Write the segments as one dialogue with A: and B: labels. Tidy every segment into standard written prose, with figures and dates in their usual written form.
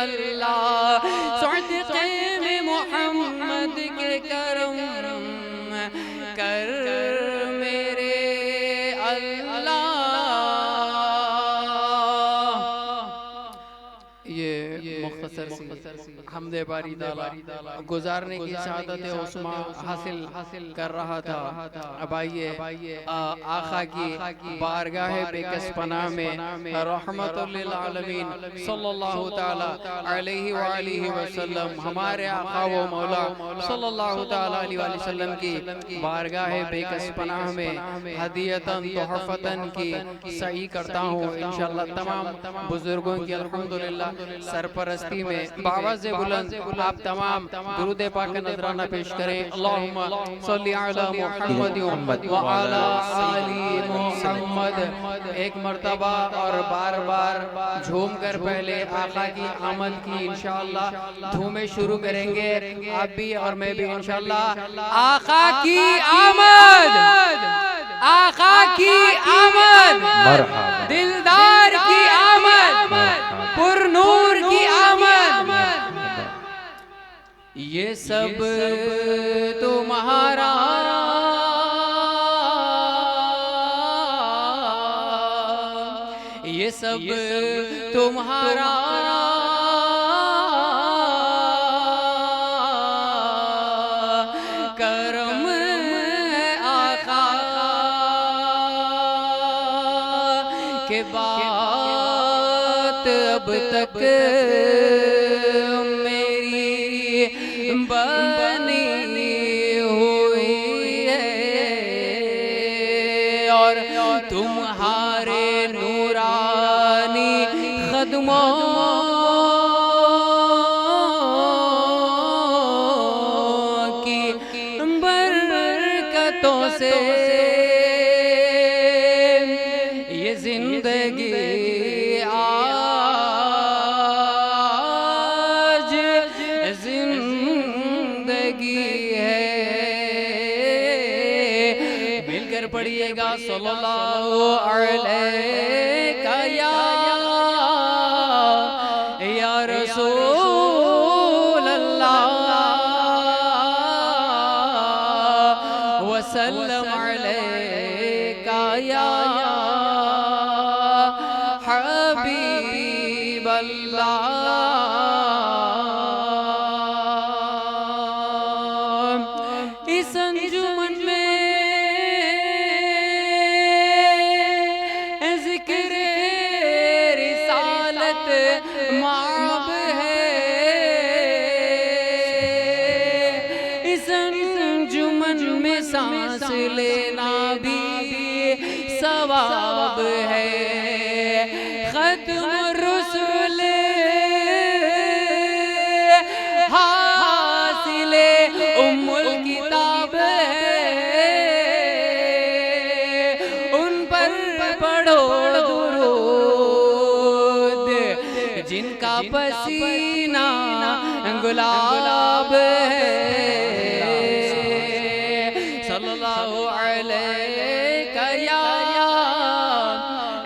A: अल्लाह, सदक़े में मोहम्मद के करम कर मेरे अल्लाह। ये मुख्तसर सी हमदे बारी ताला गुजारने की शहादत उस्मा हासिल कर रहा था। अब आइए आका की बारगाह बेकस पनाह में रहमतुल लिल आलमीन सल्लल्लाहु ताला अलैहि व आलिहि वसल्लम, हमारे आका व मौला सल्लल्लाहु ताला अलैहि वसल्लम की बारगाह बेकस पनाह में हदियतन तोहफतन की सही करता हूँ। इंशाअल्लाह तमाम बुजुर्गों की अल्हम्दुलिल्लाह सरपरस्ती में बावाज़े बुलंद आप तमाम दुरूद पाक नजराना पेश करें। अल्लाहुम्मा सल्ली अला मुहम्मद व अला आलि मुहम्मद। एक मर्तबा और बार बार झूम कर पहले आका की आमद की इंशाअल्लाह धूमें शुरू करेंगे। आप भी और मैं भी इंशाअल्लाह। आका की आमद, आका की आमद, दिलदार की आमद, पुरनूर की आमद। ये सब तुम्हारा ये सब तुम्हारा करम आका के बात अब तक मेरी बनी हुई है, और तुम्हारे नूरानी कदमों की बरकतों से ये जिंदगी आज जिंदगी है। मिलकर पढ़िएगा सल्लल्लाहु अलैहि या रसूल अल्लाह वसल्लम अलैका या हबीब अल्लाह। इस अंजुमन में जिक्र रिसालत माब है। इस अंजुमन में सांस लेना भी सवाब है। खत्म रुसूल हासिले उम्मुल किताब है। उन पर पढ़ो दुरूद जिनका पसीना गुलाब है। सल्लल्लाहु अलैहि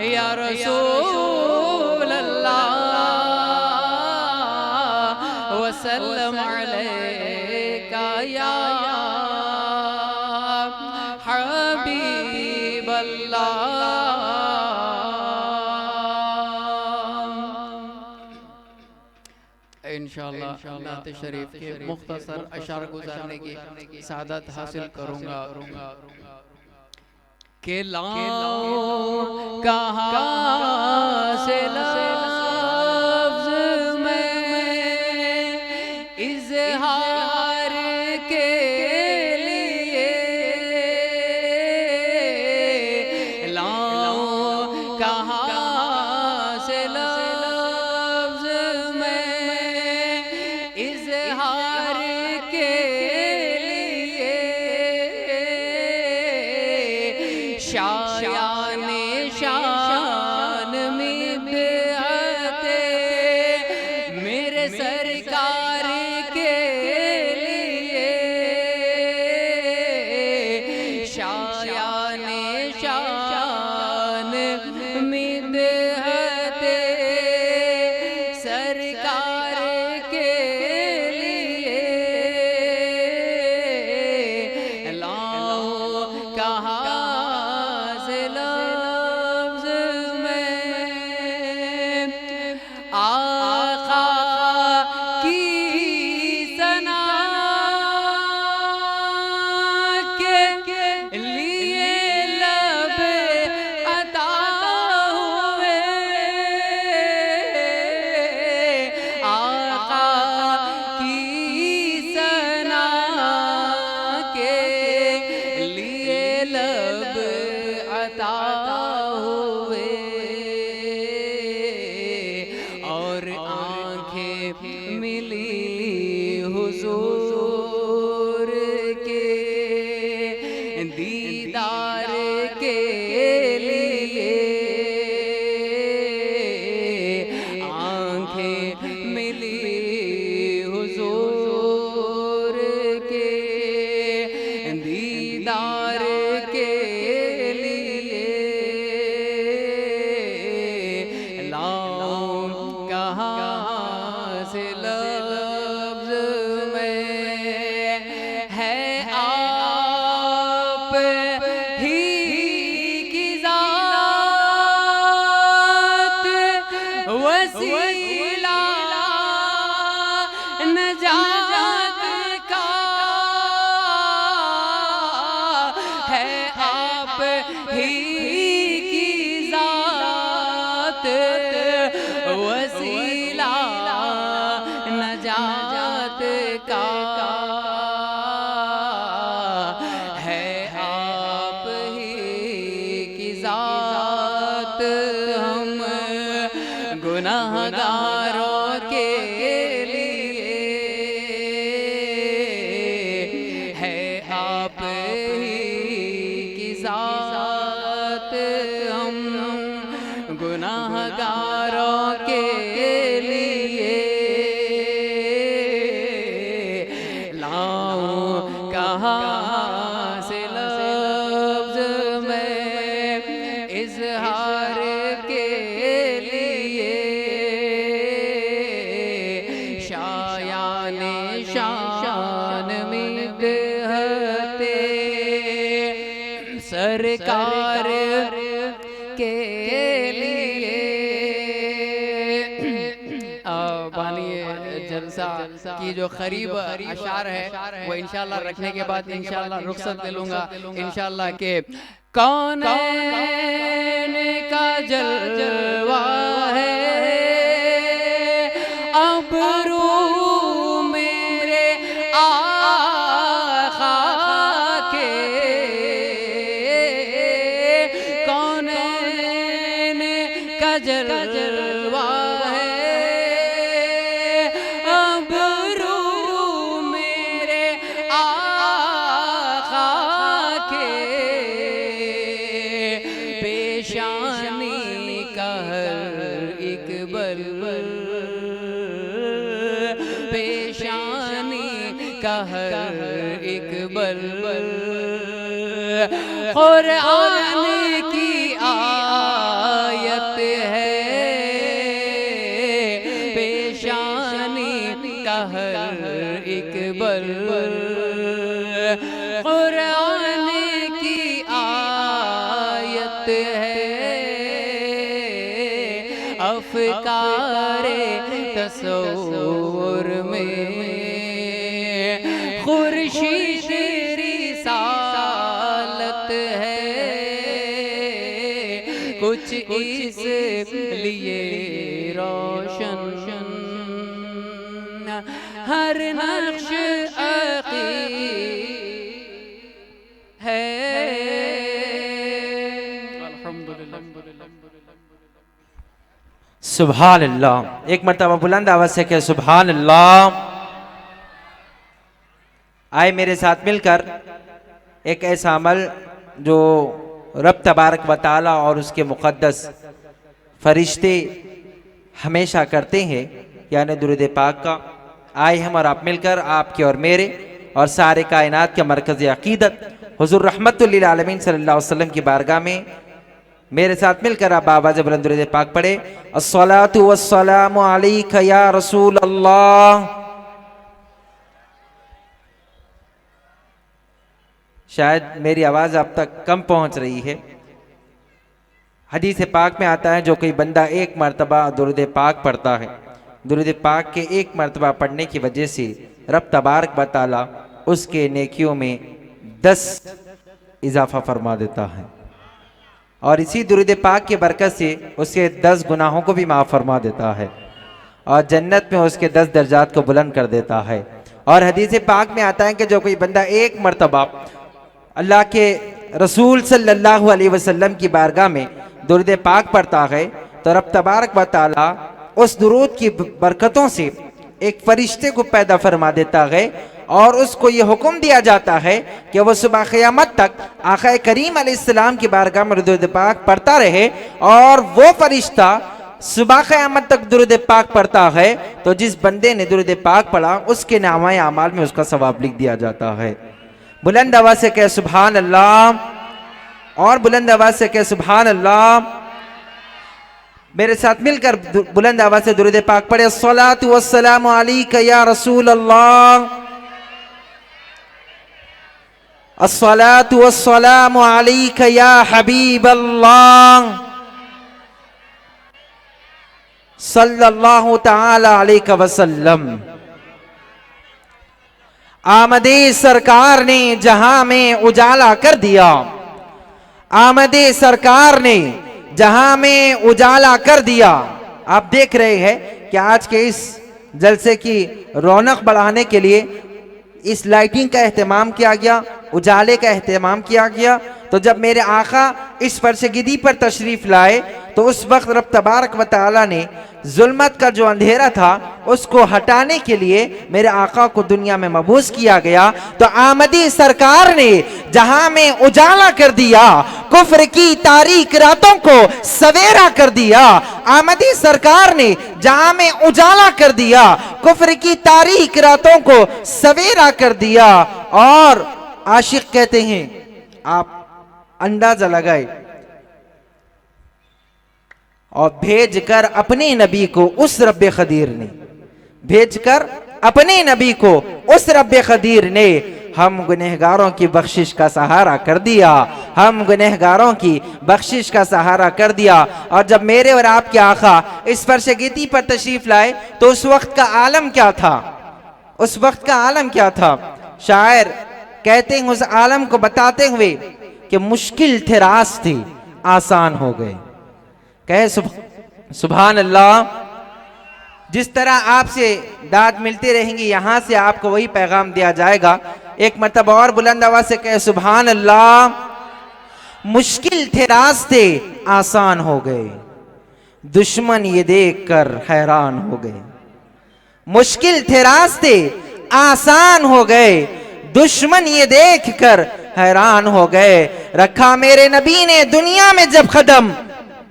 A: या रसूल अल्लाह वसल्लम अलैका या हबीब अल्लाह। इंशाअल्लाह नात शरीफ के मुख्तसर अशार गुजारने की सादत हासिल करूँगा। के लाऊं कहाँ से लफ्ज़ मैं इज़हार के लिए, लाऊं कहाँ से लफ्ज़ मैं इज़हार के लिए। शायाने शान मिदहते मेरे सरकार के लिए। शायाने शान मिदहते सरकार आका की सना के लिए लब अता हुए, आका की सना के लिए लब अता हुए, और आंखें मिली हुजूर के दीदार के लिए, आंखें मिली हुजूर के दीदार के लिए, लाऊं कहाँ से लफ्ज़ में, है आप ही की ज़ात वसीला नजात का, है आप ही की ज़ात वसीला नजात का, है आप ही की ज़ात हम गुनाहगारों के लिए, है आप ही की ज़ात हम गुनाहगारों के लिए, लाऊं कहाँ से लफ्ज़ में इज़हार के लिए, शायाने शान मिदहते सरकार के लिए। बानी जलसा की जो करीब अशार है वो इंशाल्लाह रखने के बाद इंशाल्लाह रुखसत ले लूँगा इंशाल्लाह के कौनैन का जलवा है अबरू मेरे आका के, कौनैन का जलवा है अबरू मेरे आका के, पेशानी का हर एक बलबल, पेशानी का हर एक बलबल कुरान की आयत है, पेशानी का हर एक बलबल कुरान की आयत है, अफ़कारे तसव्वुर में खुर्शीद रिसालत है, कुछ इस लिए रोशन हर नक्श है।
B: सुभान अल्लाह, एक मरतबा बुलंद आवाज से कहे सुभान अल्लाह। आए मेरे साथ मिलकर एक ऐसा अमल जो रब तबारक व तआला और उसके मुक़द्दस फरिश्ते हमेशा करते हैं, यानी दुरूद पाक का। आए हम और आप मिलकर आपके और मेरे और सारे कायनात के मरकज़ अक़ीदत हुज़ूर रहमतुल लिल आलमीन सल्लल्लाहु अलैहि वसल्लम की बारगाह में मेरे साथ मिलकर आप आवाज़ बुलंद दुरूद पाक पढ़े। अस्सलातु वस्सलामु अलैका या रसूल अल्लाह। शायद मेरी आवाज़ आप तक कम पहुंच रही है। हदीस पाक में आता है जो कोई बंदा एक मरतबा दुरूद पाक पढ़ता है, दुरूद पाक के एक मरतबा पढ़ने की वजह से रब तबारक व तआला उसके नेकियों में 10 इजाफा फरमा देता है और इसी दुरूद पाक के बरकत से उसके 10 गुनाहों को भी माफ़ फरमा देता है और जन्नत में उसके 10 दर्जात को बुलंद कर देता है। और हदीस पाक में आता है कि जो कोई बंदा एक मरतबा अल्लाह के रसूल सल्लल्लाहु अलैहि वसल्लम की बारगाह में दुरूद पाक पढ़ता है तो रब तबारक व तआला उस दुरूद की बरकतों से एक फरिश्ते को पैदा फरमा देता है और उसको ये हुक्म दिया जाता है कि वह सुबह क़यामत तक आक़ा करीम अलैहिस्सलाम की बारगाह में दुरूद पाक पढ़ता रहे और वो फरिश्ता सुबह क़यामत तक दुरूद पाक पढ़ता है तो जिस बंदे ने दुरूद पाक पढ़ा उसके नामाए आमाल में उसका सवाब लिख दिया जाता है। बुलंद आवाज़ से कह सुभान अल्लाह और बुलंद आवाज़ से कह सुभान अल्लाह। मेरे साथ मिलकर बुलंद आवाज़ से दुरूद पाक पढ़े। अस्सलातु वस्सलामु अलैका या रसूल अल्लाह, अस्सलातु वस्सलामु अलैका या हबीब अल्लाह, सल्लल्लाहु तआला अलैहि वसल्लम। आमदे सरकार ने जहां में उजाला कर दिया, आमदे सरकार ने जहां में उजाला कर दिया। आप देख रहे हैं कि आज के इस जलसे की रौनक बढ़ाने के लिए इस लाइटिंग का एहतमाम किया गया, उजाले का एहतमाम किया गया। तो जब मेरे आका इस फर्शगिदी पर तशरीफ लाए तो उस वक्त रब तबारक व तआला ने जुल्मत का जो अंधेरा था उसको हटाने के लिए मेरे आका को दुनिया में मबूस किया गया। तो आमदी सरकार ने जहां में उजाला कर दिया, कुफ्र की तारीक रातों को सवेरा कर दिया। आमदी सरकार ने जहां में उजाला कर दिया, कुफ्र की तारीक रातों को सवेरा कर दिया। और आशिक कहते हैं, आप अंदाजा लगाए, और भेजकर अपने नबी को उस रब्बे खदीर ने, भेजकर अपने नबी को उस रब्बे खदीर ने हम गुनहगारों की बख्शिश का सहारा कर दिया, हम गुनहगारों की बख्शिश का सहारा कर दिया। और जब मेरे और आपके आका इस फर्शगिदी पर तशरीफ लाए तो उस वक्त का आलम क्या था, उस वक्त का आलम क्या था। शायर कहते हैं, उस आलम को बताते हुए कि मुश्किल थे रास्ते आसान हो गए। कहे सुभान अल्लाह। जिस तरह आपसे दाद मिलती रहेंगी यहां से आपको वही पैगाम दिया जाएगा। एक मरतबा और बुलंद आवाज से कहे सुभान अल्लाह। मुश्किल थे रास्ते आसान हो गए, दुश्मन ये देखकर हैरान हो गए। मुश्किल थे रास्ते आसान हो गए, दुश्मन ये देखकर हैरान हो गए। रखा मेरे नबी ने दुनिया में जब कदम,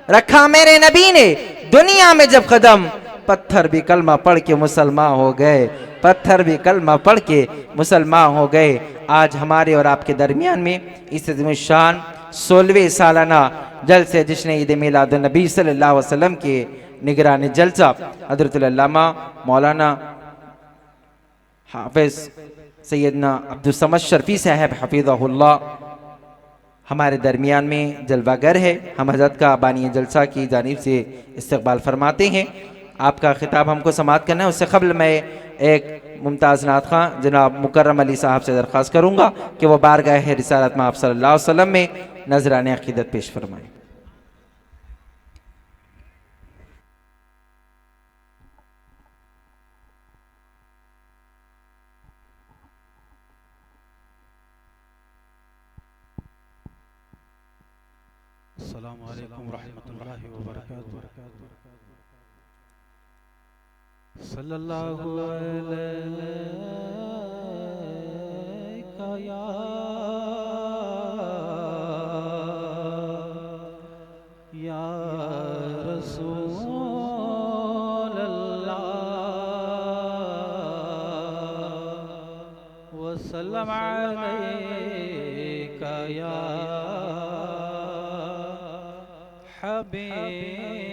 B: रखा मेरे नबी ने दुनिया में जब कदम, पत्थर भी कलमा पढ़ के मुसलमान हो गए, पत्थर भी कलमा पढ़ के मुसलमान हो गए। आज हमारे और आपके दरमियान में इस शान 16वें सालाना जलसे जिश्न ईद मिलाद नबी सल्लल्लाहु अलैहि वसल्लम के निगरानी जलसा हज़रतुल अल्लामा मौलाना हाफिज सैयदना अब्दुल समद शर्फी साहब हफीज़हुल्लाह हमारे दरमियान में जलवागर है। हम हज़रत का बानी जलसा की जानिब से इस्तकबाल फरमाते हैं। आपका खिताब हमको समाअत करना है। उससे कबल मैं एक मुमताज़ नात खां जनाब मुकर्रम अली साहब से दरख्वास्त करूँगा कि वह बारगाह रिसालत में आप सल्लल्लाहु अलैहि वसल्लम में नजराने अक़ीदत पेश फरमाएँ।
C: अस्सलामु अलैकुम रहमतुल्लाहि व बरकातुहू। सल्लल्लाहु अलैका या रसूल अल्लाह व सल्लम अलैका या हबीब